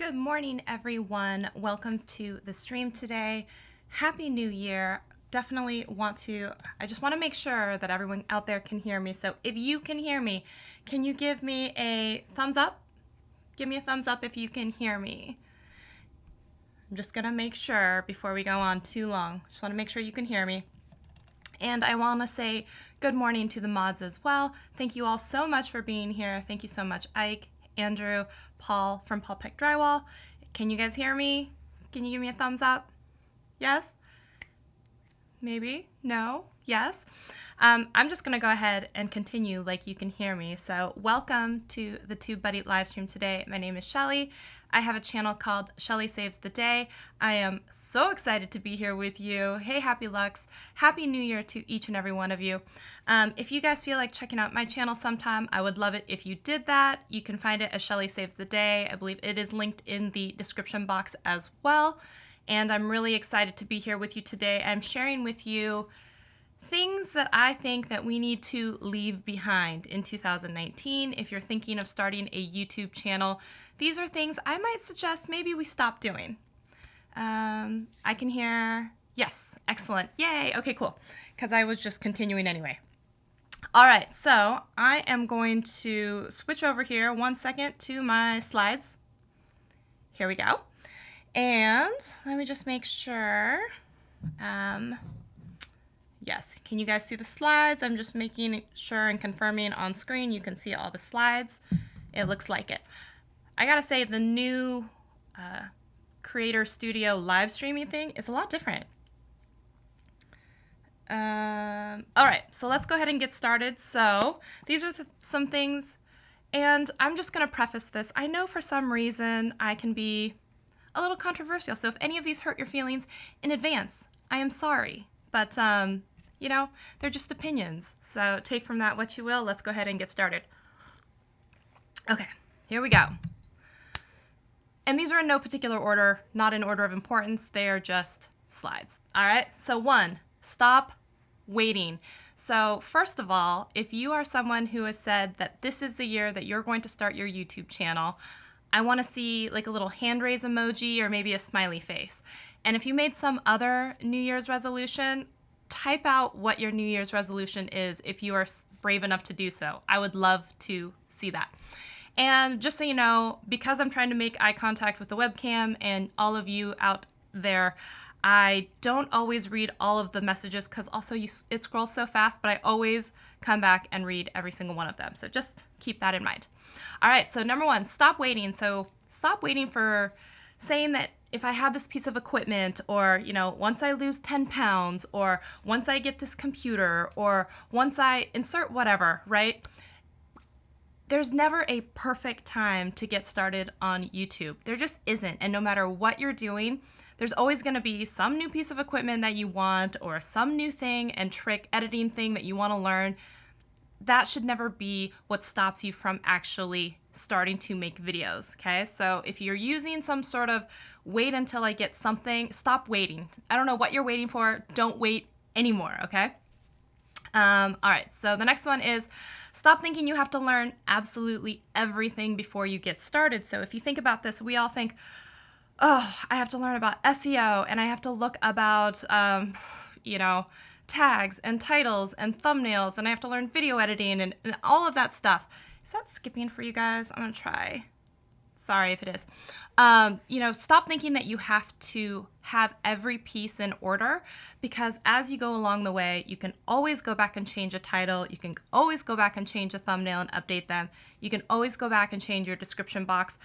Good morning, everyone. Welcome to the stream today. Happy New Year. I just want to make sure that everyone out there can hear me. So if you can hear me, can you give me a thumbs up? Give me a thumbs up if you can hear me. I'm just going to make sure before we go on too long. Just want to make sure you can hear me. And I want to say good morning to the mods as well. Thank you all so much for being here. Thank you so much, Ike, Andrew, Paul from Paul Peck Drywall. Can you guys hear me? Can you give me a thumbs up? Yes? Maybe? No? Yes? I'm just going to go ahead and continue like you can hear me. So welcome to the TubeBuddy live stream today. My name is Shelly. I have a channel called Shelly Saves the Day. I am so excited to be here with you. Hey, Happy Lux. Happy New Year to each and every one of you. If you guys feel like checking out my channel sometime, I would love it if you did that. You can find it as Shelly Saves the Day. I believe it is linked in the description box as well. And I'm really excited to be here with you today. I'm sharing with you things that I think that we need to leave behind in 2019. If you're thinking of starting a YouTube channel, these are things I might suggest maybe we stop doing. I can hear, yes, excellent, yay, okay, cool, because I was just continuing anyway. All right, so I am going to switch over here 1 second to my slides. Here we go. And let me just make sure. Yes, can you guys see the slides? I'm just making sure and confirming on screen you can see all the slides. It looks like it. I gotta say the new Creator Studio live streaming thing is a lot different. All right, so let's go ahead and get started. So these are some things, and I'm just gonna preface this. I know for some reason I can be a little controversial, so if any of these hurt your feelings in advance, I am sorry. But you know, they're just opinions. So take from that what you will. Let's go ahead and get started. Okay, here we go. And these are in no particular order, not in order of importance. They are just slides. All right, so 1, stop waiting. So first of all, if you are someone who has said that this is the year that you're going to start your YouTube channel, I want to see like a little hand raise emoji or maybe a smiley face. And if you made some other New Year's resolution, type out what your New Year's resolution is if you are brave enough to do so. I would love to see that. And just so you know, because I'm trying to make eye contact with the webcam and all of you out there, I don't always read all of the messages because also it scrolls so fast, but I always come back and read every single one of them. So just keep that in mind. All right, so number 1, stop waiting. So stop waiting for saying that if I have this piece of equipment, or, you know, once I lose 10 pounds, or once I get this computer, or once I insert whatever, right? There's never a perfect time to get started on YouTube. There just isn't. And no matter what you're doing, there's always going to be some new piece of equipment that you want, or some new thing and trick editing thing that you want to learn. That should never be what stops you from actually starting to make videos, okay? So if you're using some sort of wait until I get something, stop waiting. I don't know what you're waiting for. Don't wait anymore, okay? All right, so the next one is stop thinking you have to learn absolutely everything before you get started. So if you think about this, we all think, oh, I have to learn about SEO and I have to look about, you know, tags and titles and thumbnails, and I have to learn video editing and all of that stuff. Is that skipping for you guys? I'm gonna try. Sorry if it is. You know, stop thinking that you have to have every piece in order, because as you go along the way, you can always go back and change a title. You can always go back and change a thumbnail and update them. You can always go back and change your description box,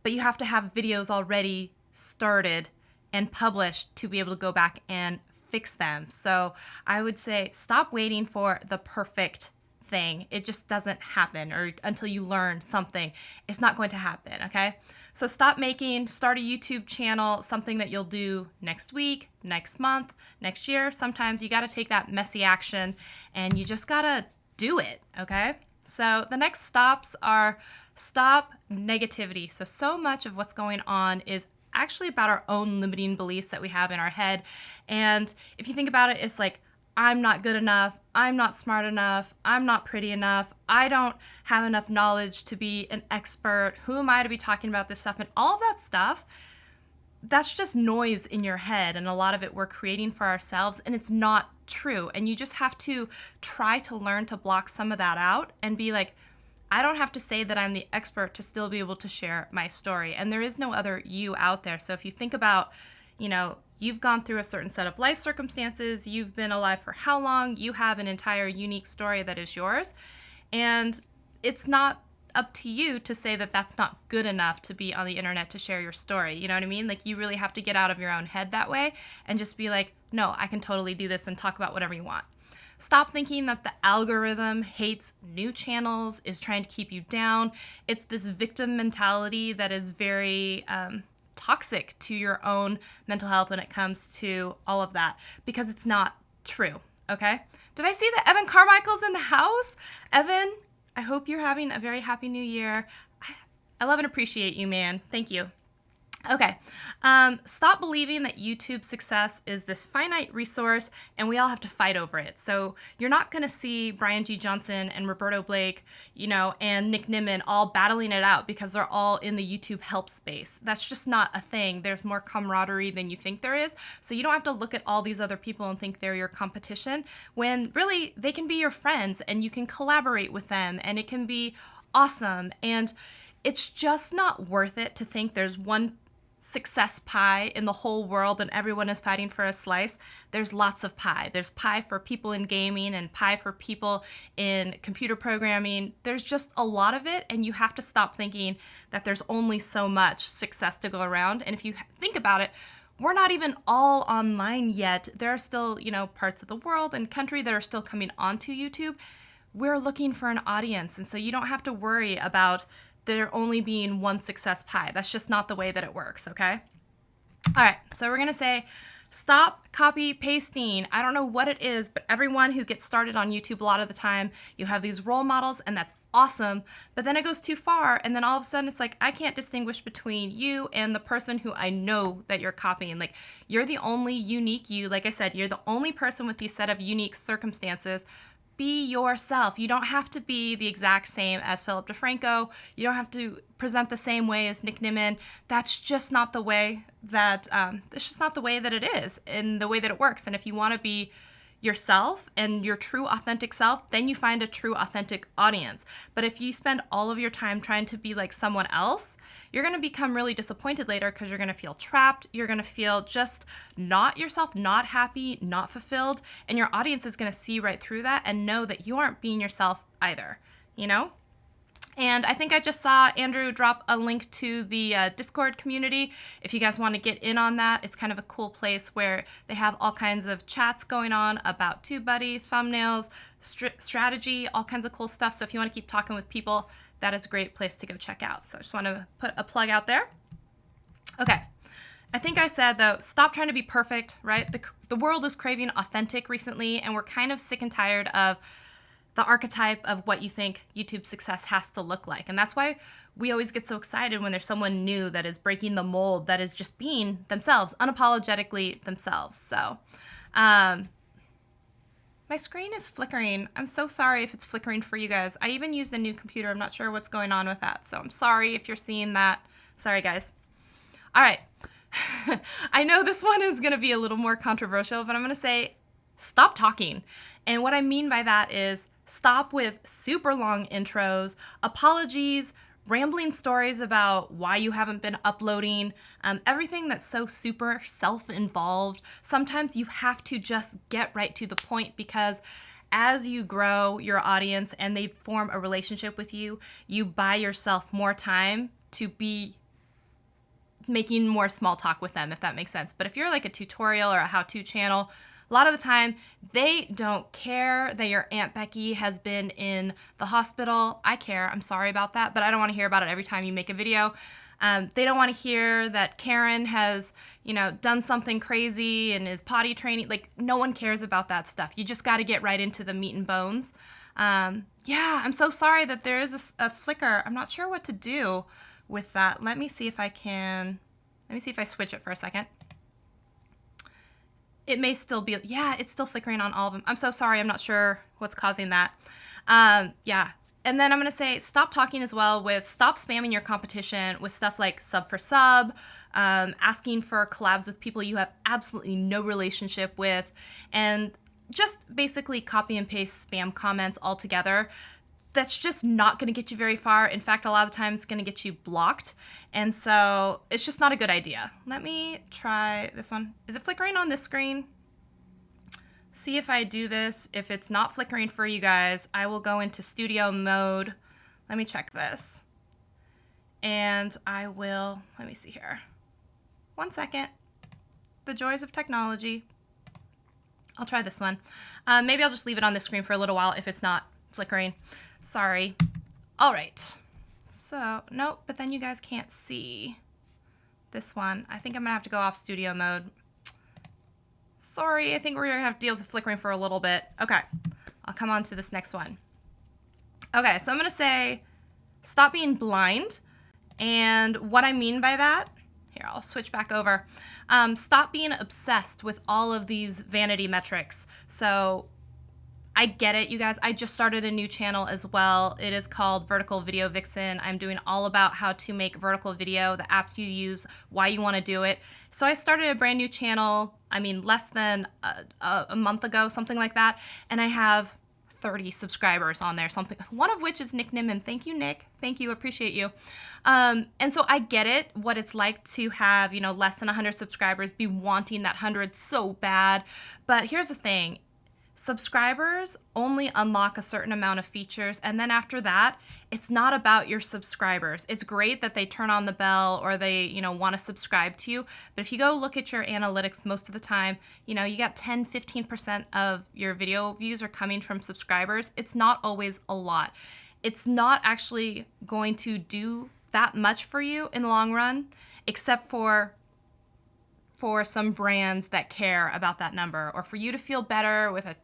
but you have to have videos already started and published to be able to go back and fix them. So I would say stop waiting for the perfect thing. It just doesn't happen, or until you learn something, it's not going to happen, okay? So start a YouTube channel something that you'll do next week, next month, next year. Sometimes you got to take that messy action and you just got to do it, okay? So the next stops are stop negativity. So much of what's going on is actually about our own limiting beliefs that we have in our head. And if you think about it, it's like, I'm not good enough, I'm not smart enough, I'm not pretty enough, I don't have enough knowledge to be an expert, who am I to be talking about this stuff, and all of that stuff, that's just noise in your head, and a lot of it we're creating for ourselves, and it's not true. And you just have to try to learn to block some of that out and be like, I don't have to say that I'm the expert to still be able to share my story, and there is no other you out there. So if you think about, you've gone through a certain set of life circumstances, you've been alive for how long, you have an entire unique story that is yours, and it's not up to you to say that that's not good enough to be on the internet to share your story. You know what I mean? Like, you really have to get out of your own head that way and just be like, no, I can totally do this and talk about whatever you want. Stop thinking that the algorithm hates new channels, is trying to keep you down. It's this victim mentality that is very toxic to your own mental health when it comes to all of that, because it's not true, okay? Did I see that Evan Carmichael's in the house? Evan, I hope you're having a very happy new year. I love and appreciate you, man. Thank you. Okay. Stop believing that YouTube success is this finite resource and we all have to fight over it. So you're not going to see Brian G. Johnson and Roberto Blake, and Nick Nimmin all battling it out because they're all in the YouTube help space. That's just not a thing. There's more camaraderie than you think there is. So you don't have to look at all these other people and think they're your competition, when really they can be your friends and you can collaborate with them and it can be awesome. And it's just not worth it to think there's one success pie in the whole world and everyone is fighting for a slice. There's lots of pie. There's pie for people in gaming and pie for people in computer programming. There's just a lot of it, and you have to stop thinking that there's only so much success to go around. And if you think about it, we're not even all online yet. There are still, parts of the world and country that are still coming onto YouTube. We're looking for an audience, and so you don't have to worry about there only being one success pie. That's just not the way that it works, okay? All right, so we're gonna say, stop copy pasting. I don't know what it is, but everyone who gets started on YouTube, a lot of the time, you have these role models, and that's awesome, but then it goes too far, and then all of a sudden it's like, I can't distinguish between you and the person who I know that you're copying. Like, you're the only unique you. Like I said, you're the only person with these set of unique circumstances. Be yourself. You don't have to be the exact same as Philip DeFranco. You don't have to present the same way as Nick Nimmin. That's just not the way that it is and the way that it works. And if you want to be yourself and your true authentic self, then you find a true authentic audience. But if you spend all of your time trying to be like someone else, you're going to become really disappointed later, because you're going to feel trapped. You're going to feel just not yourself, not happy, not fulfilled. And your audience is going to see right through that and know that you aren't being yourself either, And I think I just saw Andrew drop a link to the Discord community. If you guys want to get in on that, it's kind of a cool place where they have all kinds of chats going on about TubeBuddy, thumbnails, strategy, all kinds of cool stuff. So if you want to keep talking with people, that is a great place to go check out. So I just want to put a plug out there. Okay. I think I said, though, stop trying to be perfect, right? The world is craving authentic recently, and we're kind of sick and tired of the archetype of what you think YouTube success has to look like. And that's why we always get so excited when there's someone new that is breaking the mold, that is just being themselves, unapologetically themselves. So, my screen is flickering. I'm so sorry if it's flickering for you guys. I even used a new computer. I'm not sure what's going on with that. So I'm sorry if you're seeing that. Sorry, guys. All right. I know this one is going to be a little more controversial, but I'm going to say, stop talking. And what I mean by that is, stop with super long intros, apologies, rambling stories about why you haven't been uploading, everything that's so super self-involved. Sometimes you have to just get right to the point, because as you grow your audience and they form a relationship with you, you buy yourself more time to be making more small talk with them, if that makes sense. But if you're like a tutorial or a how-to channel, a lot of the time, they don't care that your Aunt Becky has been in the hospital. I care. I'm sorry about that, but I don't want to hear about it every time you make a video. They don't want to hear that Karen has, done something crazy and is potty training. Like, no one cares about that stuff. You just got to get right into the meat and bones. Yeah, I'm so sorry that there is a flicker. I'm not sure what to do with that. Let me see if I switch it for a second. It may still be, yeah, it's still flickering on all of them. I'm so sorry. I'm not sure what's causing that. Yeah. And then I'm going to say stop talking as well with stop spamming your competition with stuff like sub for sub, asking for collabs with people you have absolutely no relationship with, and just basically copy and paste spam comments altogether. That's just not going to get you very far. In fact, a lot of the time it's going to get you blocked. And so it's just not a good idea. Let me try this one. Is it flickering on this screen? See if I do this. If it's not flickering for you guys, I will go into studio mode. Let me check this. And I will, let me see here. 1 second. The joys of technology. I'll try this one. Maybe I'll just leave it on the screen for a little while if it's not flickering. Sorry. All right. So, nope, but then you guys can't see this one. I think I'm gonna have to go off studio mode. Sorry, I think we're gonna have to deal with the flickering for a little bit. Okay, I'll come on to this next one. Okay, so I'm gonna say, stop being blind. And what I mean by that, here, I'll switch back over. Stop being obsessed with all of these vanity metrics. So I get it, you guys. I just started a new channel as well. It is called Vertical Video Vixen. I'm doing all about how to make vertical video, the apps you use, why you want to do it. So I started a brand new channel, I mean, less than a month ago, something like that. And I have 30 subscribers on there, something, one of which is Nick Nimmin. Thank you, Nick. Thank you, appreciate you. And so I get it, what it's like to have, you know, less than 100 subscribers, be wanting that 100 so bad. But here's the thing. Subscribers only unlock a certain amount of features, and then after that, it's not about your subscribers. It's great that they turn on the bell or they, you know, want to subscribe to you, but if you go look at your analytics most of the time, you know, you got 10-15% of your video views are coming from subscribers. It's not always a lot. It's not actually going to do that much for you in the long run, except for some brands that care about that number, or for you to feel better with a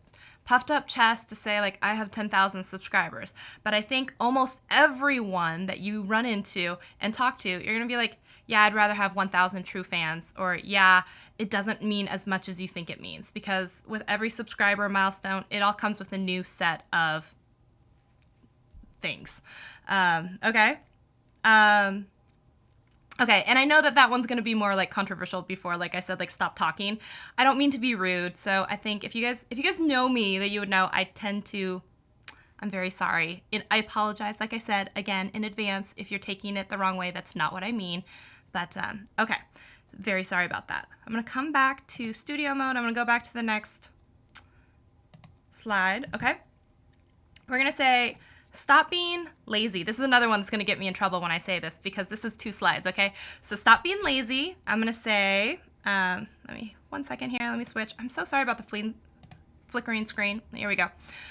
puffed up chest to say, like, I have 10,000 subscribers. But I think almost everyone that you run into and talk to, you're going to be like, yeah, I'd rather have 1,000 true fans, or yeah, it doesn't mean as much as you think it means, because with every subscriber milestone, it all comes with a new set of things. Okay. Okay, and I know that that one's going to be more like controversial before, like I said, like stop talking. I don't mean to be rude, so I think if you guys know me, that you would know I tend to, I'm very sorry. I apologize, like I said, again, in advance, if you're taking it the wrong way. That's not what I mean. But, okay, very sorry about that. I'm going to come back to studio mode. I'm going to go back to the next slide, okay? We're going to say, stop being lazy. This is another one that's going to get me in trouble when I say this, because this is 2 slides, okay? So stop being lazy. I'm going to say, let me, 1 second here, let me switch. I'm so sorry about the flickering screen. Here we go.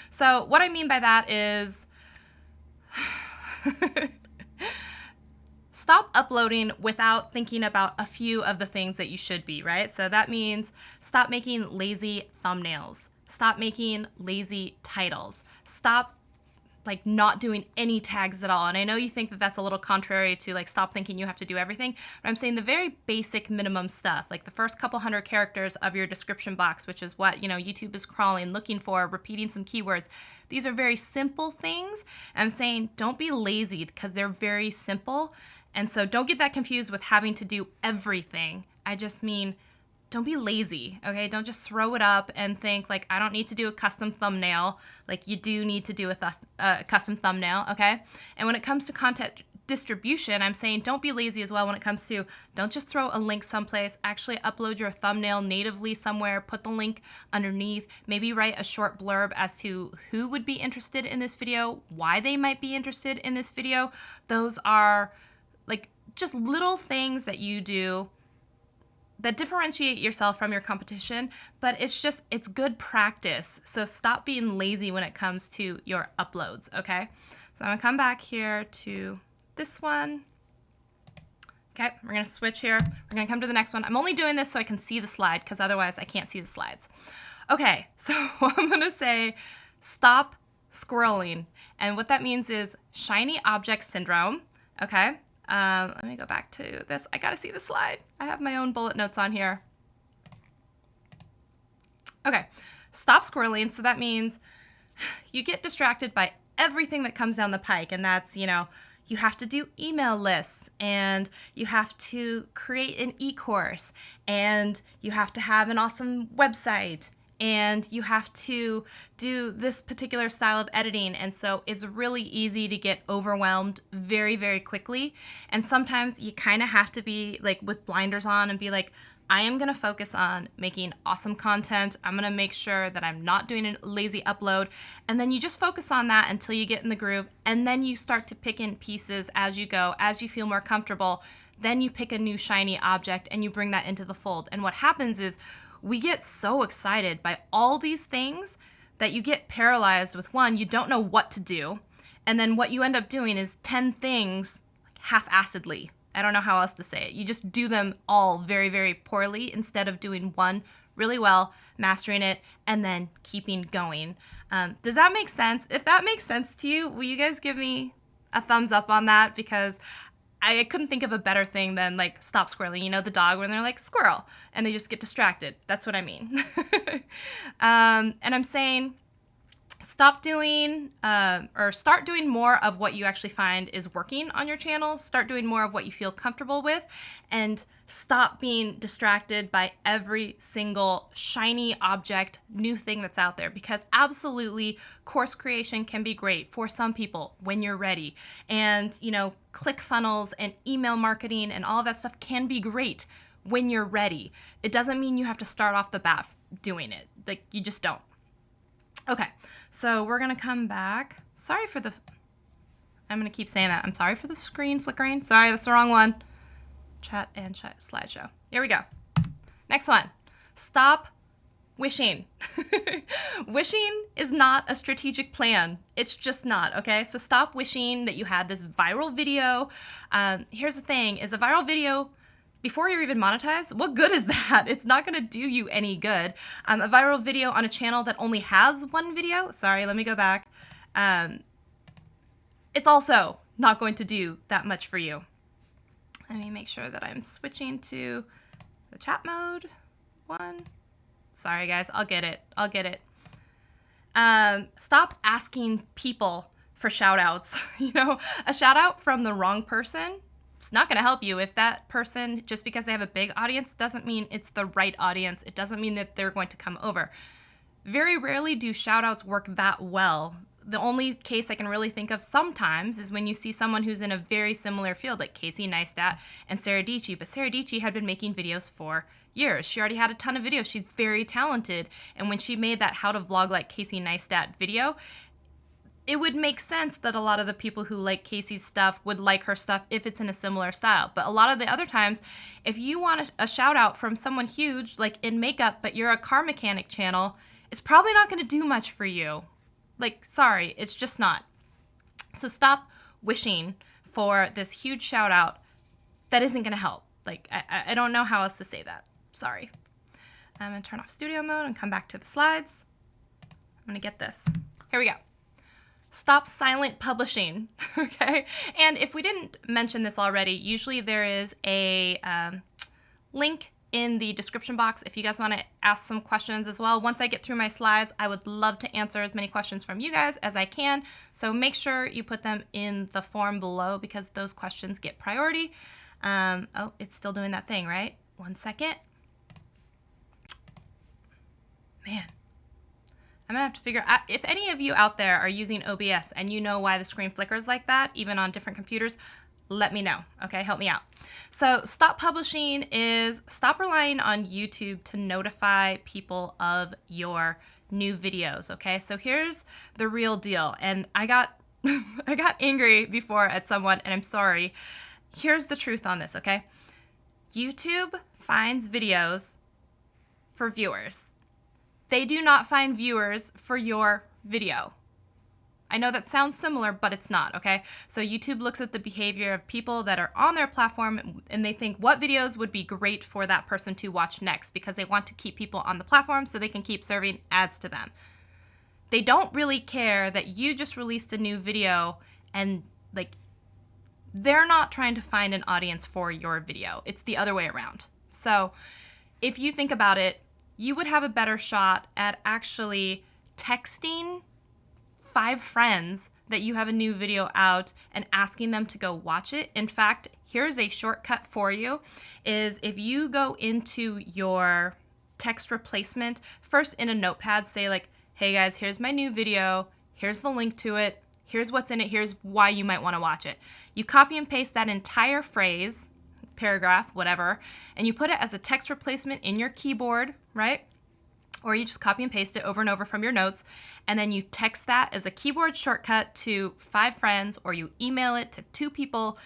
So what I mean by that is, stop uploading without thinking about a few of the things that you should be, right? So that means stop making lazy thumbnails. Stop making lazy titles. Stop like not doing any tags at all. And I know you think that that's a little contrary to like stop thinking you have to do everything, but I'm saying the very basic minimum stuff, like the first couple hundred characters of your description box, which is what, you know, YouTube is crawling, looking for, repeating some keywords. These are very simple things. I'm saying don't be lazy because they're very simple. And so don't get that confused with having to do everything. I just mean, don't be lazy, okay? Don't just throw it up and think like, I don't need to do a custom thumbnail. Like you do need to do a custom thumbnail, okay? And when it comes to content distribution, I'm saying don't be lazy as well when it comes to, don't just throw a link someplace, actually upload your thumbnail natively somewhere, put the link underneath, maybe write a short blurb as to who would be interested in this video, why they might be interested in this video. Those are like just little things that you do that differentiate yourself from your competition, but it's good practice. So stop being lazy when it comes to your uploads, okay? So I'm gonna come back here to this one. Okay, we're gonna switch here. We're gonna come to the next one. I'm only doing this so I can see the slide, because otherwise I can't see the slides. Okay, so I'm gonna say stop scrolling. And what that means is shiny object syndrome, okay? Let me go back to this. I gotta see the slide. I have my own bullet notes on here. Okay, stop squirreling. So that means you get distracted by everything that comes down the pike, and that's, you have to do email lists, and you have to create an e-course, and you have to have an awesome website, and you have to do this particular style of editing. And so it's really easy to get overwhelmed very, very quickly. And sometimes you kind of have to be like with blinders on and be like, I am going to focus on making awesome content. I'm going to make sure that I'm not doing a lazy upload. And then you just focus on that until you get in the groove. And then you start to pick in pieces as you go, as you feel more comfortable. Then you pick a new shiny object and you bring that into the fold. And what happens is we get so excited by all these things that you get paralyzed with one, you don't know what to do. And then what you end up doing is 10 things half-assedly. I don't know how else to say it. You just do them all very, very poorly instead of doing one really well, mastering it, and then keeping going. Does that make sense? If that makes sense to you, will you guys give me a thumbs up on that? Because I couldn't think of a better thing than like stop squirreling. You know, the dog when they're like squirrel and they just get distracted. That's what I mean. And I'm saying stop doing or start doing more of what you actually find is working on your channel. Start doing more of what you feel comfortable with, and stop being distracted by every single shiny object, new thing that's out there. Because absolutely, course creation can be great for some people when you're ready. And, click funnels and email marketing and all that stuff can be great when you're ready. It doesn't mean you have to start off the bat doing it. Like, you just don't. Okay, so we're going to come back. I'm going to keep saying that. I'm sorry for the screen flickering. Sorry, that's the wrong one. Chat and slideshow. Here we go. Next one. Stop wishing. Wishing is not a strategic plan. It's just not, okay? So stop wishing that you had this viral video. Here's the thing, is a viral video, before you're even monetized, what good is that? It's not going to do you any good. A viral video on a channel that only has one video, sorry, let me go back. It's also not going to do that much for you. Let me make sure that I'm switching to the chat mode one. Sorry guys, I'll get it. Stop asking people for shout outs. A shout out from the wrong person, it's not going to help you. If that person, just because they have a big audience, doesn't mean it's the right audience. It doesn't mean that they're going to come over. Very rarely do shout-outs work that well. The only case I can really think of sometimes is when you see someone who's in a very similar field, like Casey Neistat and Sarah Dietschy. But Sarah Dietschy had been making videos for years. She already had a ton of videos. She's very talented. And when she made that How to Vlog Like Casey Neistat video, it would make sense that a lot of the people who like Casey's stuff would like her stuff if it's in a similar style. But a lot of the other times, if you want a shout out from someone huge, like in makeup, but you're a car mechanic channel, it's probably not going to do much for you. Like, sorry, it's just not. So stop wishing for this huge shout out that isn't going to help. Like, I don't know how else to say that. Sorry. I'm going to turn off studio mode and come back to the slides. I'm going to get this. Here we go. Stop silent publishing, okay? And if we didn't mention this already, usually there is a link in the description box if you guys want to ask some questions as well. Once I get through my slides, I would love to answer as many questions from you guys as I can. So make sure you put them in the form below because those questions get priority. Oh, it's still doing that thing, right? 1 second. Man. I'm going to have to figure out, if any of you out there are using OBS and you know why the screen flickers like that, even on different computers, let me know, okay? Help me out. So stop publishing is stop relying on YouTube to notify people of your new videos, okay? So here's the real deal. And I got angry before at someone, and I'm sorry. Here's the truth on this, okay? YouTube finds videos for viewers. They do not find viewers for your video. I know that sounds similar, but it's not, okay? So YouTube looks at the behavior of people that are on their platform and they think what videos would be great for that person to watch next because they want to keep people on the platform so they can keep serving ads to them. They don't really care that you just released a new video and like they're not trying to find an audience for your video. It's the other way around. So if you think about it, you would have a better shot at actually texting 5 friends that you have a new video out and asking them to go watch it. In fact, here's a shortcut for you, is if you go into your text replacement, first in a notepad, say like, hey guys, here's my new video, here's the link to it, here's what's in it, here's why you might want to watch it. You copy and paste that entire phrase, paragraph, whatever, and you put it as a text replacement in your keyboard, right? Or you just copy and paste it over and over from your notes, and then you text that as a keyboard shortcut to 5 friends, or you email it to 2 people.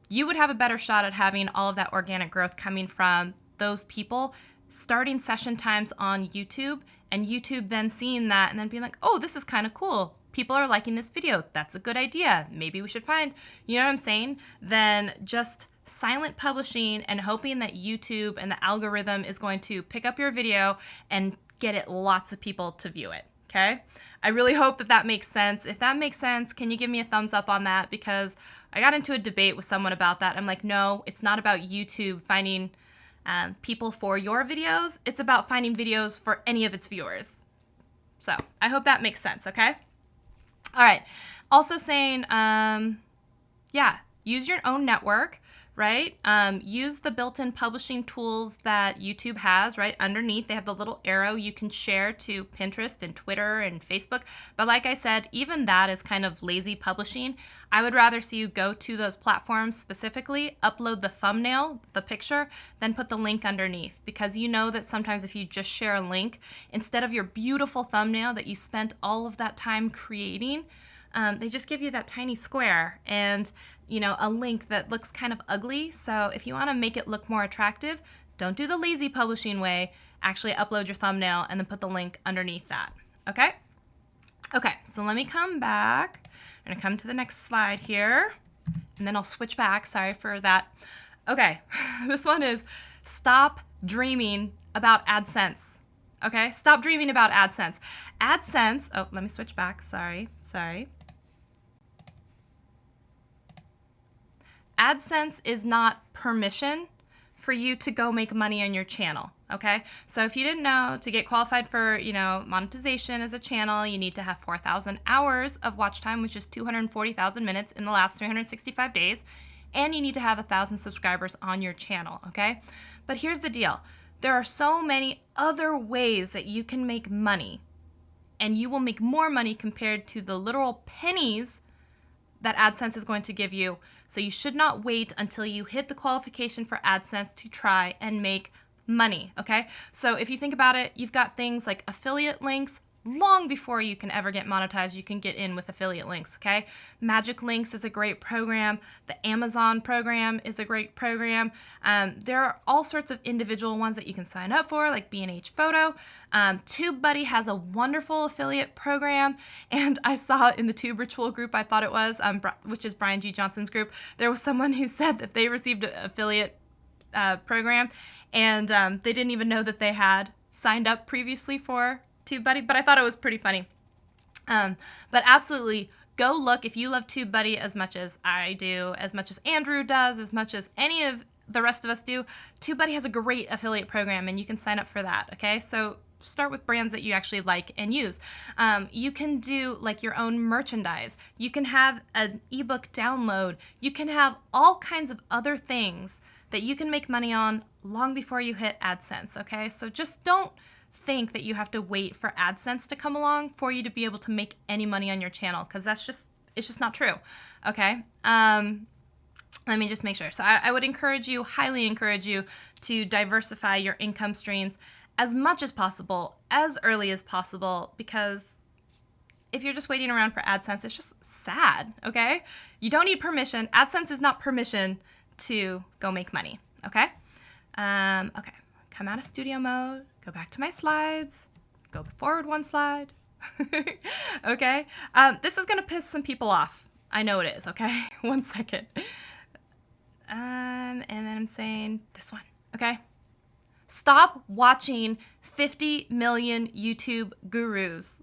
You would have a better shot at having all of that organic growth coming from those people starting session times on YouTube, and YouTube then seeing that and then being like, oh, this is kind of cool. People are liking this video. That's a good idea. Maybe we should find, you know what I'm saying? Then just silent publishing and hoping that YouTube and the algorithm is going to pick up your video and get it lots of people to view it, okay? I really hope that that makes sense. If that makes sense, can you give me a thumbs up on that? Because I got into a debate with someone about that. I'm like, no, it's not about YouTube finding people for your videos. It's about finding videos for any of its viewers. So I hope that makes sense, okay? All right. Also saying, yeah, use your own network, right? Use the built-in publishing tools that YouTube has, right? Underneath, they have the little arrow you can share to Pinterest and Twitter and Facebook. But like I said, even that is kind of lazy publishing. I would rather see you go to those platforms specifically, upload the thumbnail, the picture, then put the link underneath. Because you know that sometimes if you just share a link, instead of your beautiful thumbnail that you spent all of that time creating, they just give you that tiny square and, you know, a link that looks kind of ugly. So if you want to make it look more attractive, don't do the lazy publishing way. Actually upload your thumbnail and then put the link underneath that. Okay? Okay, so let me come back. I'm going to come to the next slide here, and then I'll switch back. Sorry for that. Okay, this one is stop dreaming about Adsense. Okay, stop dreaming about Adsense. Adsense, oh, let me switch back. Sorry. Adsense is not permission for you to go make money on your channel, okay? So if you didn't know, to get qualified for, you know, monetization as a channel, you need to have 4,000 hours of watch time, which is 240,000 minutes in the last 365 days, and you need to have 1,000 subscribers on your channel, okay? But here's the deal. There are so many other ways that you can make money, and you will make more money compared to the literal pennies that AdSense is going to give you. So you should not wait until you hit the qualification for AdSense to try and make money, okay? So if you think about it, you've got things like affiliate links. Long before you can ever get monetized, you can get in with affiliate links, okay? Magic Links is a great program. The Amazon program is a great program. There are all sorts of individual ones that you can sign up for, like B&H Photo. TubeBuddy has a wonderful affiliate program, and I saw in the Tube Ritual group, I thought it was, which is Brian G. Johnson's group, there was someone who said that they received an affiliate program, and they didn't even know that they had signed up previously for TubeBuddy, but I thought it was pretty funny. But absolutely, go look if you love TubeBuddy as much as I do, as much as Andrew does, as much as any of the rest of us do. TubeBuddy has a great affiliate program, and you can sign up for that, okay? So start with brands that you actually like and use. You can do like your own merchandise. You can have an ebook download. You can have all kinds of other things that you can make money on long before you hit AdSense, okay? So just don't think that you have to wait for AdSense to come along for you to be able to make any money on your channel, because it's just not true, okay? Let me just make sure. So I would highly encourage you to diversify your income streams as much as possible, as early as possible, because if you're just waiting around for AdSense, it's just sad, okay? You don't need permission. AdSense is not permission to go make money, okay? Okay, come out of studio mode. Go back to my slides, go forward one slide, okay? This is gonna piss some people off. I know it is, okay? 1 second. And then I'm saying this one, okay? Stop watching 50 million YouTube gurus.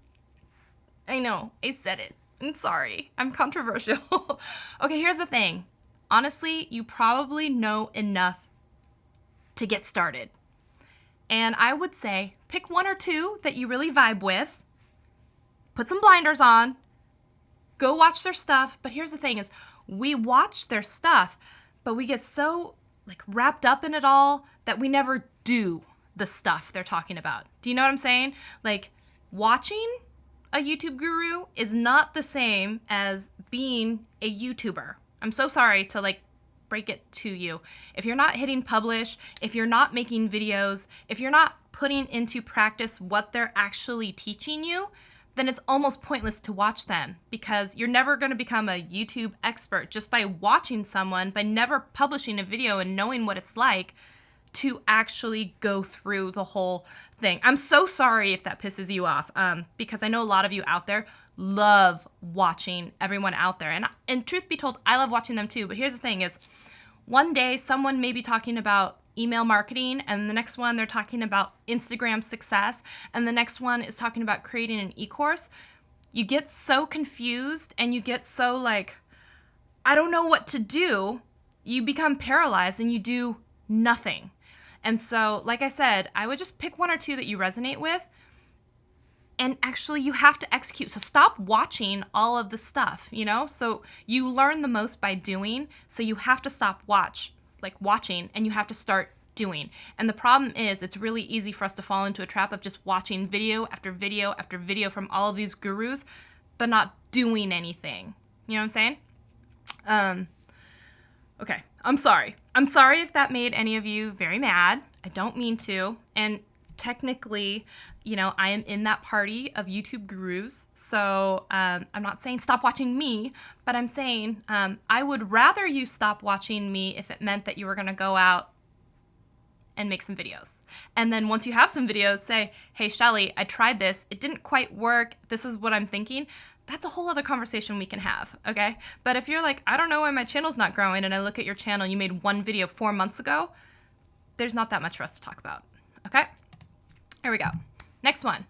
I know, I said it. I'm sorry, I'm controversial. Okay, here's the thing. Honestly, you probably know enough to get started. And I would say pick one or two that you really vibe with, put some blinders on, go watch their stuff. But here's the thing is we watch their stuff, but we get so like wrapped up in it all that we never do the stuff they're talking about. Do you know what I'm saying? Like watching a YouTube guru is not the same as being a YouTuber. I'm so sorry to like break it to you. If you're not hitting publish, if you're not making videos, if you're not putting into practice what they're actually teaching you, then it's almost pointless to watch them because you're never going to become a YouTube expert just by watching someone, by never publishing a video and knowing what it's like to actually go through the whole thing. I'm so sorry if that pisses you off because I know a lot of you out there love watching everyone out there. And truth be told, I love watching them too. But here's the thing is one day someone may be talking about email marketing and the next one they're talking about Instagram success and the next one is talking about creating an e-course. You get so confused and you get so like, I don't know what to do. You become paralyzed and you do nothing. And so, like I said, I would just pick one or two that you resonate with. And actually, you have to execute. So stop watching all of the stuff, you know? So you learn the most by doing. So you have to stop watching, and you have to start doing. And the problem is it's really easy for us to fall into a trap of just watching video after video after video from all of these gurus, but not doing anything. You know what I'm saying? Okay, I'm sorry. I'm sorry if that made any of you very mad. I don't mean to. And technically, you know, I am in that party of YouTube gurus. So I'm not saying stop watching me, but I'm saying I would rather you stop watching me if it meant that you were going to go out and make some videos. And then once you have some videos, say, hey, Shelly, I tried this. It didn't quite work. This is what I'm thinking. That's a whole other conversation we can have, okay? But if you're like, I don't know why my channel's not growing, and I look at your channel, you made one video 4 months ago, there's not that much for us to talk about, okay? Here we go. Next one.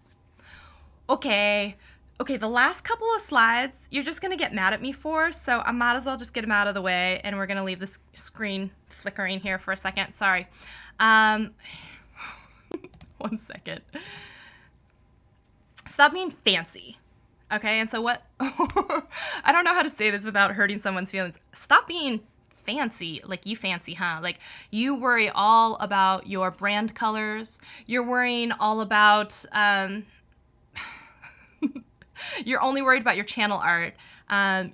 Okay, the last couple of slides, you're just gonna get mad at me for, so I might as well just get them out of the way, and we're gonna leave this screen flickering here for a second, sorry. 1 second. Stop being fancy. Okay, and so what, I don't know how to say this without hurting someone's feelings. Stop being fancy, like you fancy, huh? Like you worry all about your brand colors. You're worrying all about, you're only worried about your channel art.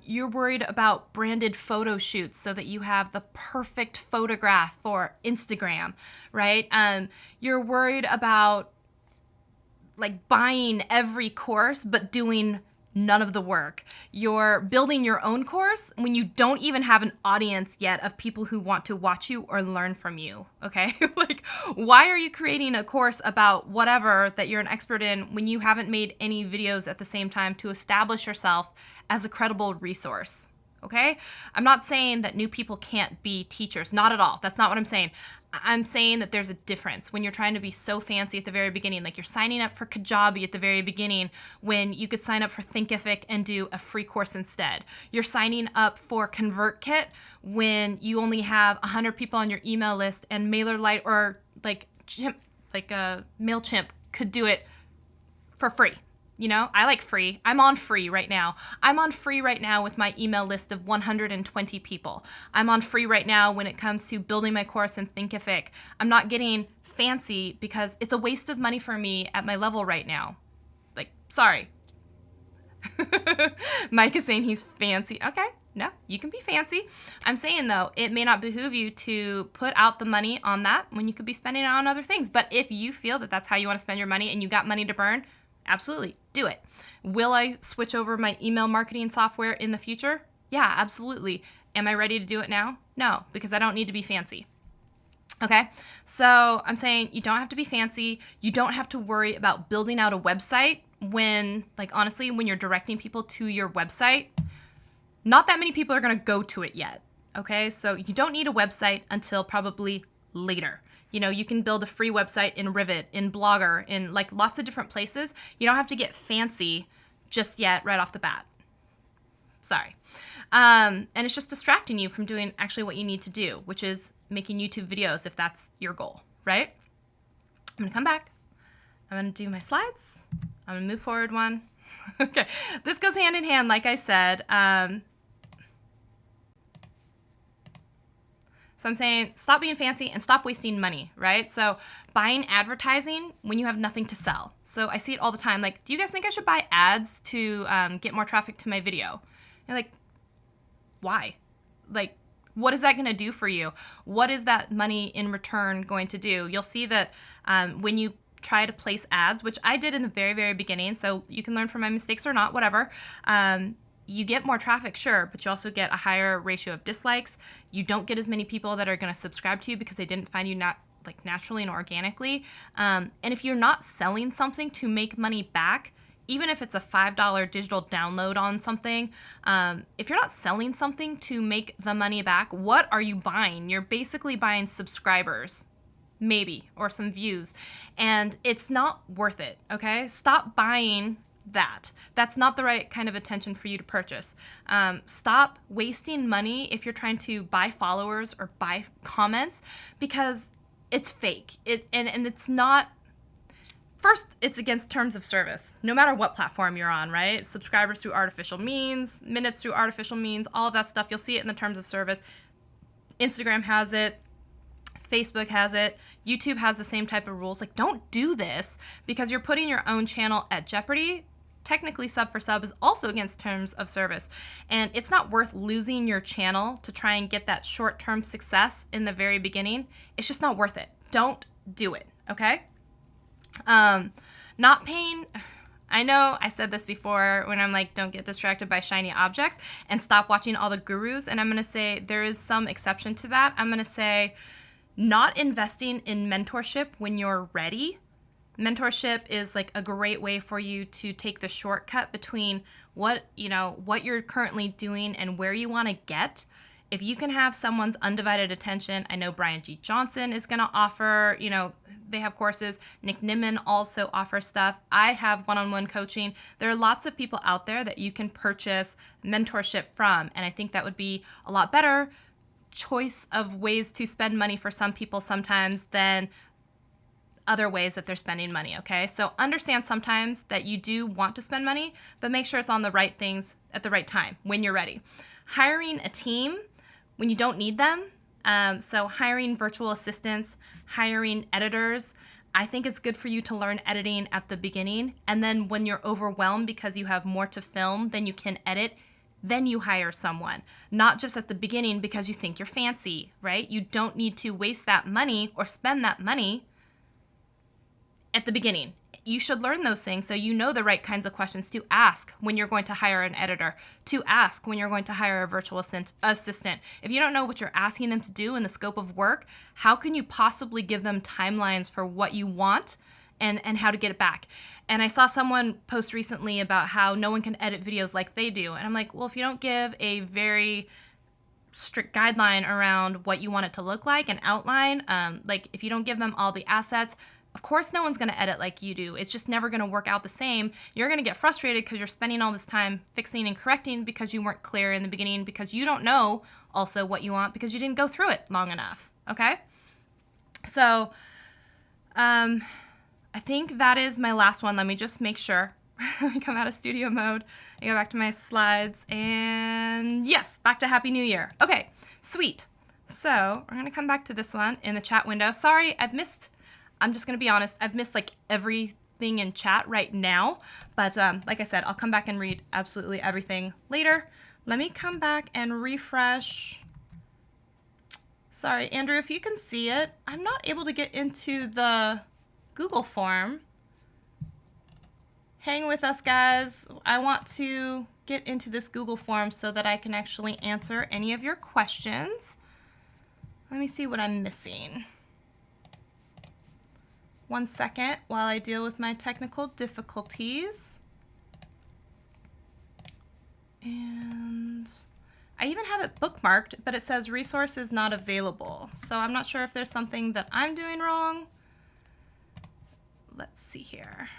You're worried about branded photo shoots so that you have the perfect photograph for Instagram, right? You're worried about like buying every course but doing none of the work. You're building your own course when you don't even have an audience yet of people who want to watch you or learn from you, okay? Like, why are you creating a course about whatever that you're an expert in when you haven't made any videos at the same time to establish yourself as a credible resource, okay? I'm not saying that new people can't be teachers, not at all. That's not what I'm saying. I'm saying that there's a difference when you're trying to be so fancy at the very beginning, like you're signing up for Kajabi at the very beginning when you could sign up for Thinkific and do a free course instead. You're signing up for ConvertKit when you only have 100 people on your email list and MailerLite or MailChimp could do it for free. You know, I like free. I'm on free right now. I'm on free right now with my email list of 120 people. I'm on free right now when it comes to building my course in Thinkific. I'm not getting fancy because it's a waste of money for me at my level right now. Like, sorry. Mike is saying he's fancy. Okay, no, you can be fancy. I'm saying, though, it may not behoove you to put out the money on that when you could be spending it on other things. But if you feel that that's how you want to spend your money and you got money to burn, absolutely, do it. Will I switch over my email marketing software in the future? Yeah, absolutely. Am I ready to do it now? No, because I don't need to be fancy. Okay, so I'm saying you don't have to be fancy. You don't have to worry about building out a website when, like, honestly, when you're directing people to your website, not that many people are going to go to it yet. Okay, so you don't need a website until probably later. You know, you can build a free website in Rivet, in Blogger, in like lots of different places. You don't have to get fancy just yet right off the bat. Sorry. And it's just distracting you from doing actually what you need to do, which is making YouTube videos if that's your goal, right? I'm gonna come back. I'm gonna do my slides. I'm gonna move forward one. Okay, this goes hand in hand, like I said. So I'm saying stop being fancy and stop wasting money, right? So buying advertising when you have nothing to sell. So I see it all the time. Like, do you guys think I should buy ads to get more traffic to my video? And like, why? Like, what is that going to do for you? What is that money in return going to do? You'll see that when you try to place ads, which I did in the very, very beginning, so you can learn from my mistakes or not, whatever. You get more traffic, sure, but you also get a higher ratio of dislikes. You don't get as many people that are going to subscribe to you because they didn't find you naturally and organically. And if you're not selling something to make money back, even if it's a $5 digital download on something, if you're not selling something to make the money back, what are you buying? You're basically buying subscribers, maybe, or some views. And it's not worth it, okay? Stop buying that. That's not the right kind of attention for you to purchase. Stop wasting money if you're trying to buy followers or buy comments, because it's fake. And it's not. First, it's against terms of service, no matter what platform you're on, right? Subscribers through artificial means, minutes through artificial means, all of that stuff. You'll see it in the terms of service. Instagram has it. Facebook has it. YouTube has the same type of rules. Like, don't do this because you're putting your own channel at jeopardy. Technically, sub for sub is also against terms of service. And it's not worth losing your channel to try and get that short-term success in the very beginning. It's just not worth it. Don't do it, okay? Not paying. I know I said this before when I'm like, don't get distracted by shiny objects and stop watching all the gurus. And I'm going to say there is some exception to that. I'm going to say not investing in mentorship when you're ready. Mentorship is like a great way for you to take the shortcut between what you're currently doing and where you want to get. If you can have someone's undivided attention, I know Brian G. Johnson is going to offer, they have courses. Nick Nimmin also offers stuff. I have one-on-one coaching. There are lots of people out there that you can purchase mentorship from. And I think that would be a lot better choice of ways to spend money for some people sometimes than other ways that they're spending money, okay? So understand sometimes that you do want to spend money, but make sure it's on the right things at the right time when you're ready. Hiring a team when you don't need them, so hiring virtual assistants, hiring editors, I think it's good for you to learn editing at the beginning, and then when you're overwhelmed because you have more to film than you can edit, then you hire someone, not just at the beginning because you think you're fancy, right? You don't need to waste that money or spend that money at the beginning. You should learn those things so you know the right kinds of questions to ask when you're going to hire an editor, to ask when you're going to hire a virtual assistant. If you don't know what you're asking them to do in the scope of work, how can you possibly give them timelines for what you want and how to get it back? And I saw someone post recently about how no one can edit videos like they do. And I'm like, well, if you don't give a very strict guideline around what you want it to look like and outline, like if you don't give them all the assets, of course no one's going to edit like you do. It's just never going to work out the same. You're going to get frustrated because you're spending all this time fixing and correcting because you weren't clear in the beginning, because you don't know also what you want because you didn't go through it long enough, okay? So I think that is my last one. Let me just make sure. Let me come out of studio mode and go back to my slides. And yes, back to Happy New Year. Okay, sweet. So we're going to come back to this one in the chat window. Sorry, I'm just going to be honest, I've missed like everything in chat right now. But like I said, I'll come back and read absolutely everything later. Let me come back and refresh. Sorry, Andrew, if you can see it, I'm not able to get into the Google form. Hang with us, guys. I want to get into this Google form so that I can actually answer any of your questions. Let me see what I'm missing. 1 second while I deal with my technical difficulties. And I even have it bookmarked, but it says resource is not available. So I'm not sure if there's something that I'm doing wrong. Let's see here.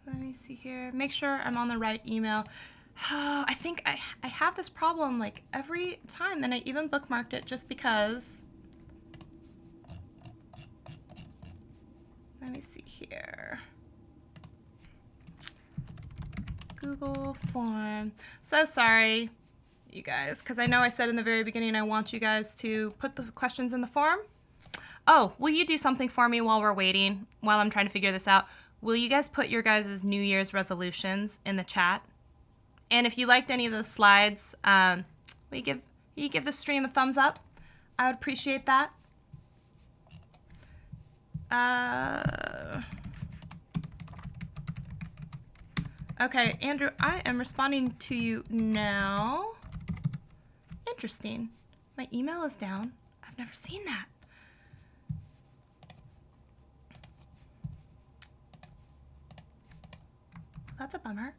Let me see here. Make sure I'm on the right email. Oh, I think I have this problem like every time, and I even bookmarked it just because. Let me see here. Google form. So sorry, you guys, because I know I said in the very beginning I want you guys to put the questions in the form. Oh, will you do something for me while we're waiting, while I'm trying to figure this out? Will you guys put your guys' New Year's resolutions in the chat? And if you liked any of the slides, will you give the stream a thumbs up? I would appreciate that. Okay, Andrew, I am responding to you now. Interesting. My email is down. I've never seen that. That's a bummer.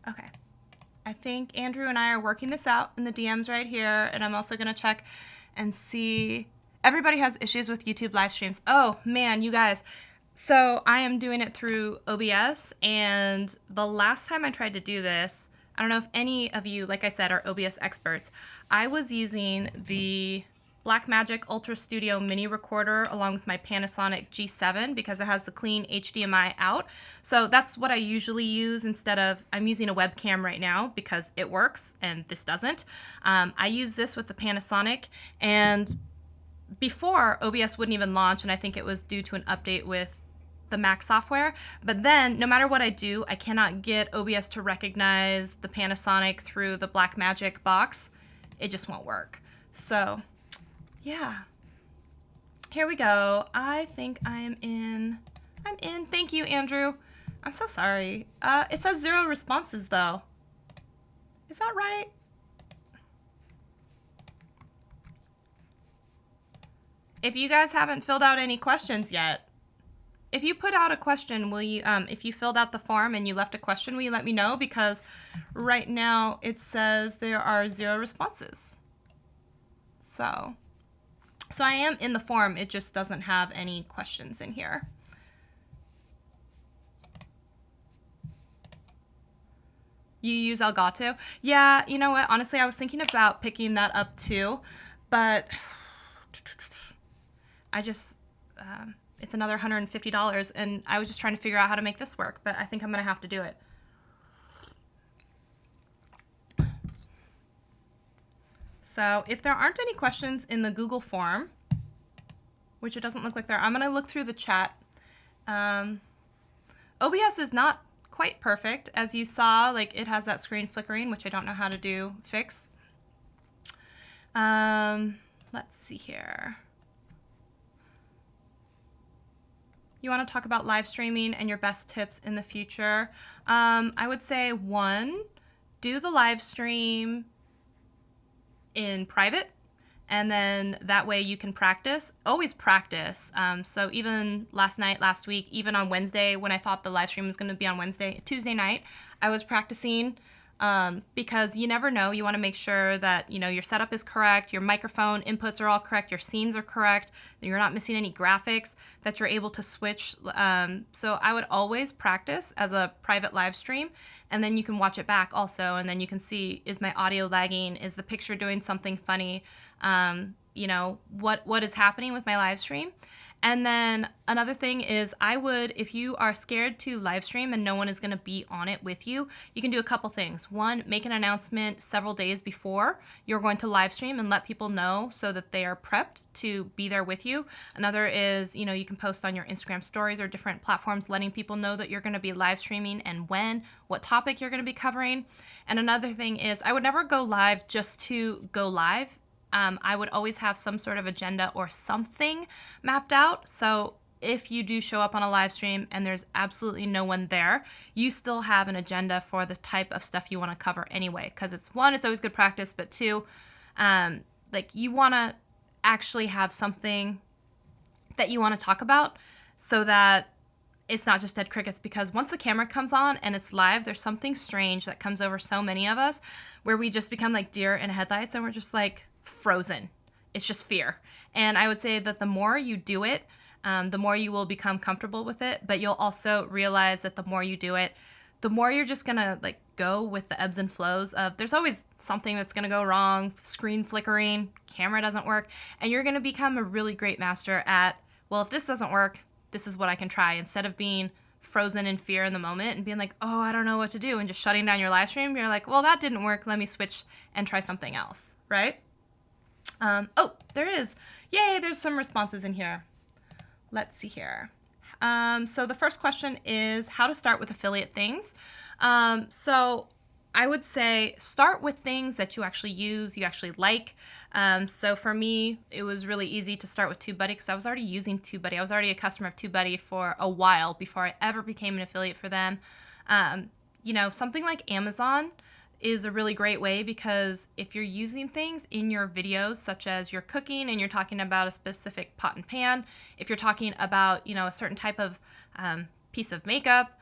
Okay. I think Andrew and I are working this out in the DMs right here, and I'm also going to check and see. Everybody has issues with YouTube live streams. Oh, man, you guys. So I am doing it through OBS, and the last time I tried to do this, I don't know if any of you, like I said, are OBS experts. I was using the Blackmagic Ultra Studio mini recorder along with my Panasonic G7 because it has the clean HDMI out. So that's what I usually use instead of, I'm using a webcam right now because it works and this doesn't. I use this with the Panasonic, and before OBS wouldn't even launch, and I think it was due to an update with the Mac software. But then no matter what I do, I cannot get OBS to recognize the Panasonic through the Blackmagic box. It just won't work. So yeah, here we go. I think I'm in. Thank you, Andrew. I'm so sorry. It says 0 responses though. Is that right? If you guys haven't filled out any questions yet, if you put out a question, will you, if you filled out the form and you left a question, will you let me know? Because right now it says there are 0 responses. So I am in the form, it just doesn't have any questions in here. You use Elgato? Yeah, you know what? Honestly, I was thinking about picking that up too, but I just, it's another $150, and I was just trying to figure out how to make this work, but I think I'm gonna have to do it. So if there aren't any questions in the Google form, which it doesn't look like there, I'm gonna look through the chat. OBS is not quite perfect. As you saw, like it has that screen flickering, which I don't know how to fix. Let's see here. You want to talk about live streaming and your best tips in the future? I would say 1, do the live stream in private, and then that way you can practice. Always practice. So even last week, even on Wednesday, when I thought the live stream was going to be on Tuesday night, I was practicing because you never know. You want to make sure that, you know, your setup is correct, your microphone inputs are all correct, your scenes are correct, that you're not missing any graphics, that you're able to switch. So I would always practice as a private live stream, and then you can watch it back also, and then you can see, is my audio lagging? Is the picture doing something funny? You know, what is happening with my live stream? And then another thing is, I would, if you are scared to live stream and no one is going to be on it with you, you can do a couple things. 1, make an announcement several days before you're going to live stream and let people know so that they are prepped to be there with you. Another is, you know, you can post on your Instagram stories or different platforms letting people know that you're going to be live streaming and when, what topic you're going to be covering. And another thing is, I would never go live just to go live. I would always have some sort of agenda or something mapped out. So if you do show up on a live stream and there's absolutely no one there, you still have an agenda for the type of stuff you want to cover anyway. Because it's 1, it's always good practice, but 2, like you want to actually have something that you want to talk about so that it's not just dead crickets. Because once the camera comes on and it's live, there's something strange that comes over so many of us where we just become like deer in headlights and we're just like frozen. It's just fear. And I would say that the more you do it, the more you will become comfortable with it, but you'll also realize that the more you do it, the more you're just gonna like go with the ebbs and flows of there's always something that's gonna go wrong, screen flickering, camera doesn't work, and you're gonna become a really great master at, well, if this doesn't work, this is what I can try, instead of being frozen in fear in the moment and being like, oh, I don't know what to do, and just shutting down your live stream. You're like, well, that didn't work. Let me switch and try something else, right? Oh, there is. Yay, there's some responses in here. Let's see here. So the first question is how to start with affiliate things. So I would say start with things that you actually use, you actually like. So for me, it was really easy to start with TubeBuddy because I was already using TubeBuddy. I was already a customer of TubeBuddy for a while before I ever became an affiliate for them. You know, something like Amazon is a really great way because if you're using things in your videos, such as you're cooking and you're talking about a specific pot and pan, if you're talking about, you know, a certain type of piece of makeup,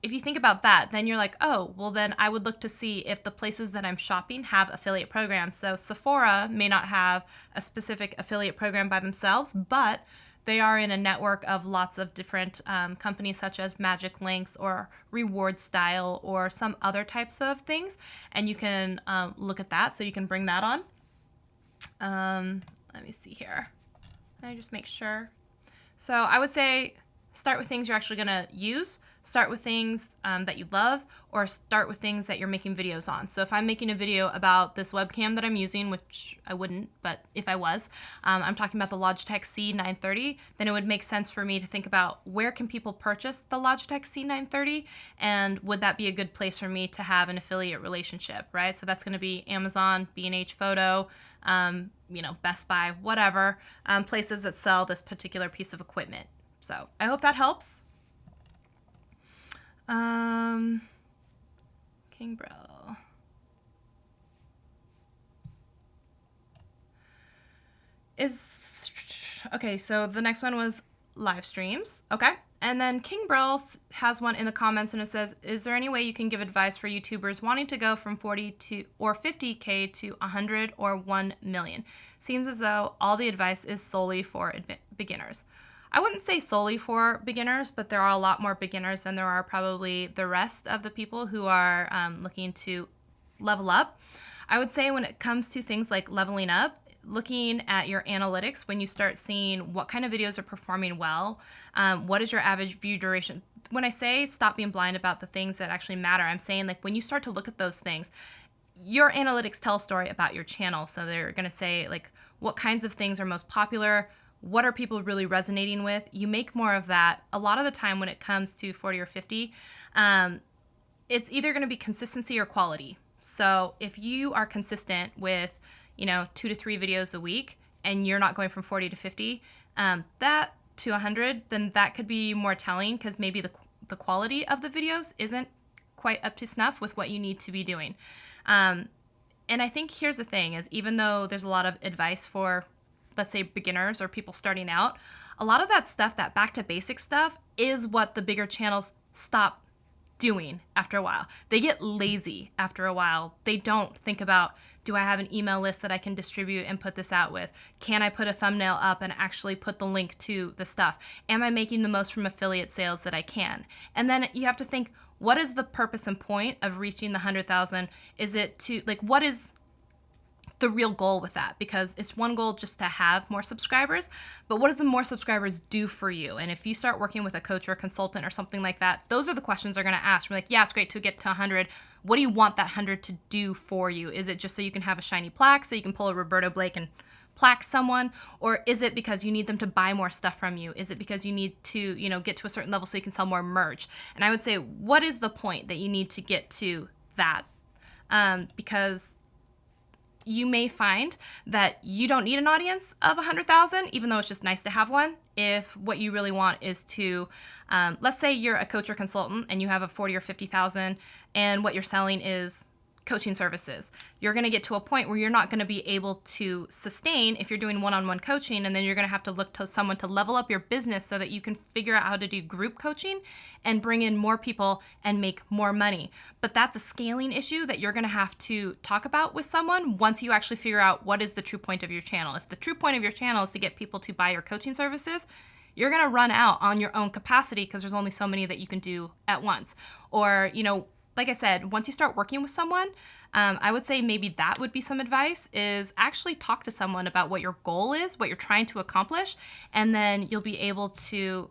if you think about that, then you're like, oh, well, then I would look to see if the places that I'm shopping have affiliate programs. So Sephora may not have a specific affiliate program by themselves, but they are in a network of lots of different companies such as Magic Links or Reward Style or some other types of things. And you can look at that, so you can bring that on. Let me see here. Let me just make sure. So I would say start with things you're actually going to use, start with things that you love, or start with things that you're making videos on. So if I'm making a video about this webcam that I'm using, which I wouldn't, but if I was, I'm talking about the Logitech C930, then it would make sense for me to think about where can people purchase the Logitech C930, and would that be a good place for me to have an affiliate relationship, right? So that's going to be Amazon, B&H Photo, you know, Best Buy, whatever, places that sell this particular piece of equipment. So I hope that helps. King Bro. Okay, so the next one was live streams. Okay. And then King Brill has one in the comments and it says, is there any way you can give advice for YouTubers wanting to go from 40 to or 50K to 100 or 1 million? Seems as though all the advice is solely for beginners. I wouldn't say solely for beginners, but there are a lot more beginners than there are probably the rest of the people who are looking to level up. I would say when it comes to things like leveling up, looking at your analytics, when you start seeing what kind of videos are performing well, what is your average view duration. When I say stop being blind about the things that actually matter, I'm saying like when you start to look at those things, your analytics tell a story about your channel. So they're going to say like what kinds of things are most popular, what are people really resonating with? You make more of that. A lot of the time when it comes to 40 or 50, it's either going to be consistency or quality. So if you are consistent with, you know, 2 to 3 videos a week and you're not going from 40 to 50, that to 100, then that could be more telling because maybe the quality of the videos isn't quite up to snuff with what you need to be doing. And I think here's the thing is even though there's a lot of advice for, let's say, beginners or people starting out, a lot of that stuff, that back to basic stuff, is what the bigger channels stop doing after a while. They get lazy after a while. They don't think about, do I have an email list that I can distribute and put this out with? Can I put a thumbnail up and actually put the link to the stuff? Am I making the most from affiliate sales that I can? And then you have to think, what is the purpose and point of reaching the 100,000? Is it to, like, what is the real goal with that? Because it's one goal just to have more subscribers, but what does the more subscribers do for you? And if you start working with a coach or a consultant or something like that, those are the questions they're going to ask. We're like, yeah, it's great to get to 100. What do you want that 100 to do for you? Is it just so you can have a shiny plaque, so you can pull a Roberto Blake and plaque someone? Or is it because you need them to buy more stuff from you? Is it because you need to, you know, get to a certain level so you can sell more merch? And I would say, what is the point that you need to get to that? Because you may find that you don't need an audience of 100,000, even though it's just nice to have one. If what you really want is to, let's say you're a coach or consultant and you have a 40 or 50,000 and what you're selling is coaching services. You're going to get to a point where you're not going to be able to sustain if you're doing one-on-one coaching, and then you're going to have to look to someone to level up your business so that you can figure out how to do group coaching and bring in more people and make more money. But that's a scaling issue that you're going to have to talk about with someone once you actually figure out what is the true point of your channel. If the true point of your channel is to get people to buy your coaching services, you're going to run out on your own capacity because there's only so many that you can do at once. Or, you know, like I said, once you start working with someone, I would say maybe that would be some advice, is actually talk to someone about what your goal is, what you're trying to accomplish, and then you'll be able to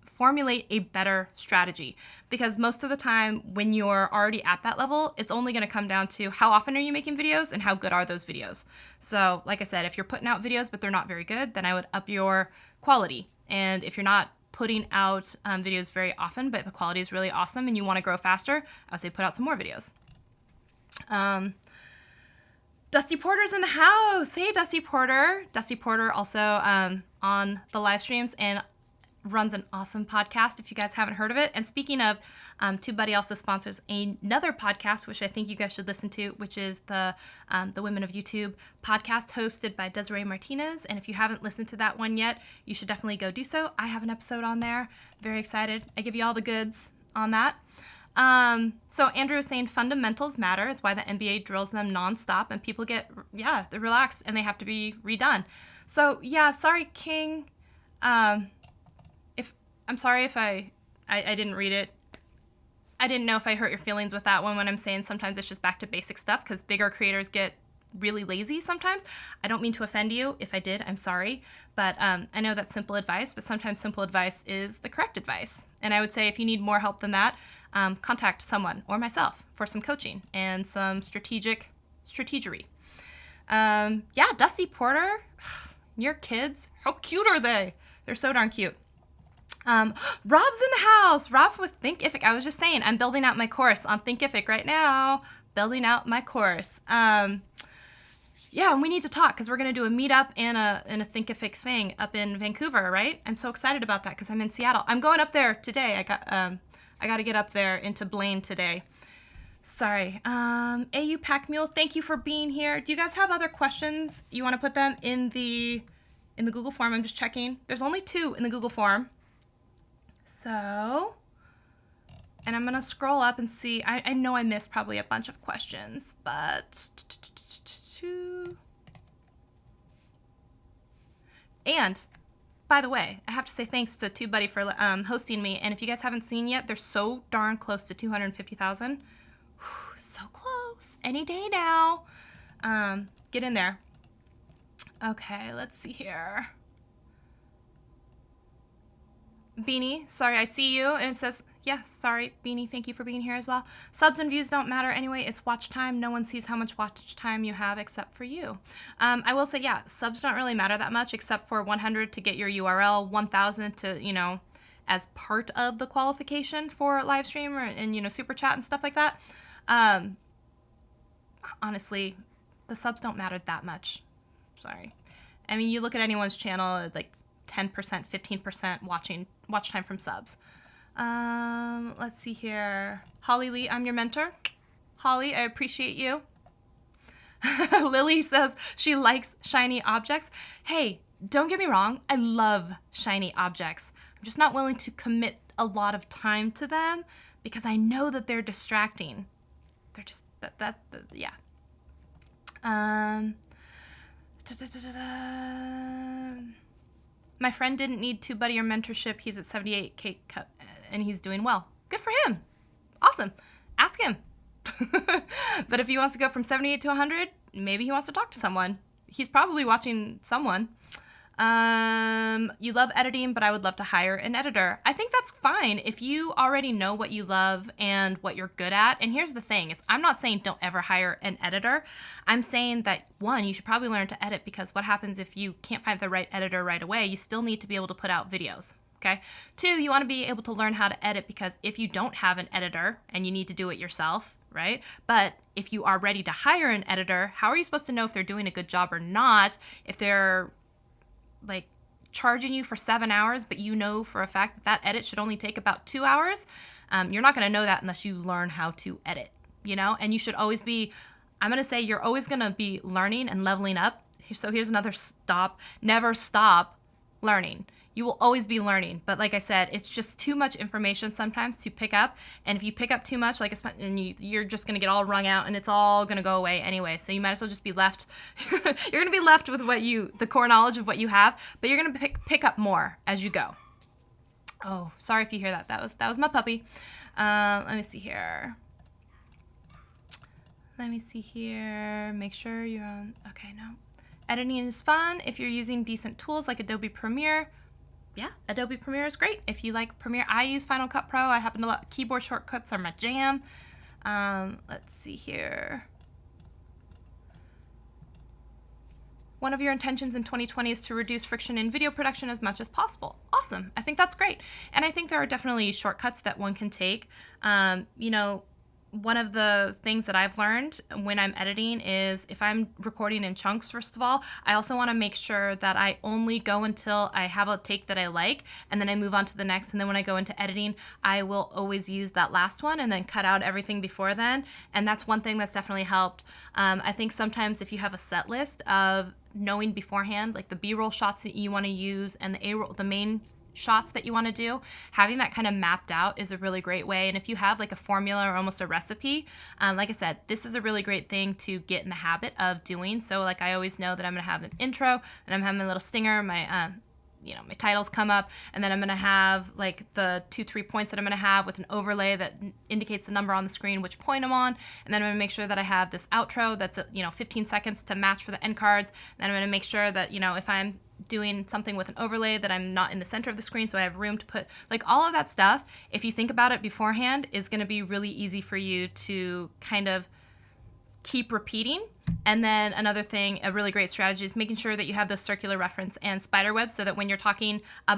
formulate a better strategy. Because most of the time when you're already at that level, it's only going to come down to how often are you making videos and how good are those videos. So like I said, if you're putting out videos but they're not very good, then I would up your quality. And if you're not putting out videos very often but the quality is really awesome and you want to grow faster, I would say put out some more videos. Dusty Porter's in the house. Hey, Dusty Porter. Dusty Porter also on the live streams and runs an awesome podcast if you guys haven't heard of it. And speaking of, TubeBuddy also sponsors another podcast, which I think you guys should listen to, which is the Women of YouTube podcast hosted by Desiree Martinez. And if you haven't listened to that one yet, you should definitely go do so. I have an episode on there. Very excited. I give you all the goods on that. So Andrew was saying fundamentals matter. It's why the NBA drills them nonstop and people get, they're relaxed and they have to be redone. So yeah, sorry, King. I'm sorry if I didn't read it. I didn't know if I hurt your feelings with that one when I'm saying sometimes it's just back to basic stuff because bigger creators get really lazy sometimes. I don't mean to offend you. If I did, I'm sorry. But I know that's simple advice, but sometimes simple advice is the correct advice. And I would say if you need more help than that, contact someone or myself for some coaching and some strategery. Dusty Porter, your kids, how cute are they? They're so darn cute. Rob's in the house. Rob with Thinkific. I was just saying, I'm building out my course on Thinkific right now. Building out my course. And we need to talk because we're going to do a meetup and a Thinkific thing up in Vancouver, right? I'm so excited about that because I'm in Seattle. I'm going up there today. I got to get up there into Blaine today. Sorry. AU Pack Mule, thank you for being here. Do you guys have other questions? You want to put them in the Google form? I'm just checking. There's only 2 in the Google form. So, and I'm going to scroll up and see. I know I missed probably a bunch of questions, but... And, by the way, I have to say thanks to TubeBuddy for hosting me. And if you guys haven't seen yet, they're so darn close to 250,000. So close. Any day now. Get in there. Okay, let's see here. Beanie, sorry, I see you. And it says, yes, sorry, Beanie, thank you for being here as well. Subs and views don't matter anyway. It's watch time. No one sees how much watch time you have except for you. I will say, subs don't really matter that much except for 100 to get your URL, 1,000 to, as part of the qualification for live stream and super chat and stuff like that. Honestly, the subs don't matter that much. Sorry. I mean, you look at anyone's channel, it's like 10%, 15% watch time from subs. Let's see here. Holly Lee, I'm your mentor. Holly, I appreciate you. Lily says she likes shiny objects. Hey, don't get me wrong. I love shiny objects. I'm just not willing to commit a lot of time to them because I know that they're distracting. They're just, yeah. My friend didn't need TubeBuddy or mentorship. He's at 78K and he's doing well. Good for him. Awesome. Ask him. But if he wants to go from 78 to 100, maybe he wants to talk to someone. He's probably watching someone. You love editing, but I would love to hire an editor. I think that's fine if you already know what you love and what you're good at. And here's the thing is I'm not saying don't ever hire an editor. I'm saying that 1, you should probably learn to edit because what happens if you can't find the right editor right away? You still need to be able to put out videos. Okay. 2, you want to be able to learn how to edit because if you don't have an editor and you need to do it yourself, right? But if you are ready to hire an editor, how are you supposed to know if they're doing a good job or not? If they're like charging you for 7 hours, but you know for a fact that edit should only take about 2 hours, you're not going to know that unless you learn how to edit, and you should always be, I'm going to say you're always going to be learning and leveling up. So here's another stop. Never stop learning. You will always be learning. But like I said, it's just too much information sometimes to pick up. And if you pick up too much, you're just going to get all wrung out and it's all going to go away anyway. So you might as well just be left. You're going to be left with the core knowledge of what you have, but you're going to pick up more as you go. Oh, sorry if you hear that. That was my puppy. Let me see here. Let me see here. Make sure you're on. Okay, no. Editing is fun if you're using decent tools like Adobe Premiere. Yeah, Adobe Premiere is great. If you like Premiere, I use Final Cut Pro. I happen to love keyboard shortcuts are my jam. Let's see here. One of your intentions in 2020 is to reduce friction in video production as much as possible. Awesome. I think that's great. And I think there are definitely shortcuts that one can take. You know, one of the things that I've learned when I'm editing is if I'm recording in chunks, first of all, I also want to make sure that I only go until I have a take that I like, and then I move on to the next. And then when I go into editing, I will always use that last one and then cut out everything before then. And that's one thing that's definitely helped. I think sometimes if you have a set list of knowing beforehand, like the B-roll shots that you want to use and the A-roll, the main shots that you want to do, having that kind of mapped out is a really great way. And if you have like a formula or almost a recipe, like I said, this is a really great thing to get in the habit of doing. So like I always know that I'm going to have an intro, and I'm having my little stinger, my my titles come up, and then I'm going to have like the 2-3 points that I'm going to have with an overlay that indicates the number on the screen, which point I'm on. And then I'm going to make sure that I have this outro that's 15 seconds to match for the end cards. Then I'm going to make sure that, if I'm doing something with an overlay, that I'm not in the center of the screen, so I have room to put, like, all of that stuff, if you think about it beforehand, is going to be really easy for you to kind of keep repeating. And then another thing, a really great strategy, is making sure that you have those circular reference and spider webs, so that when you're talking about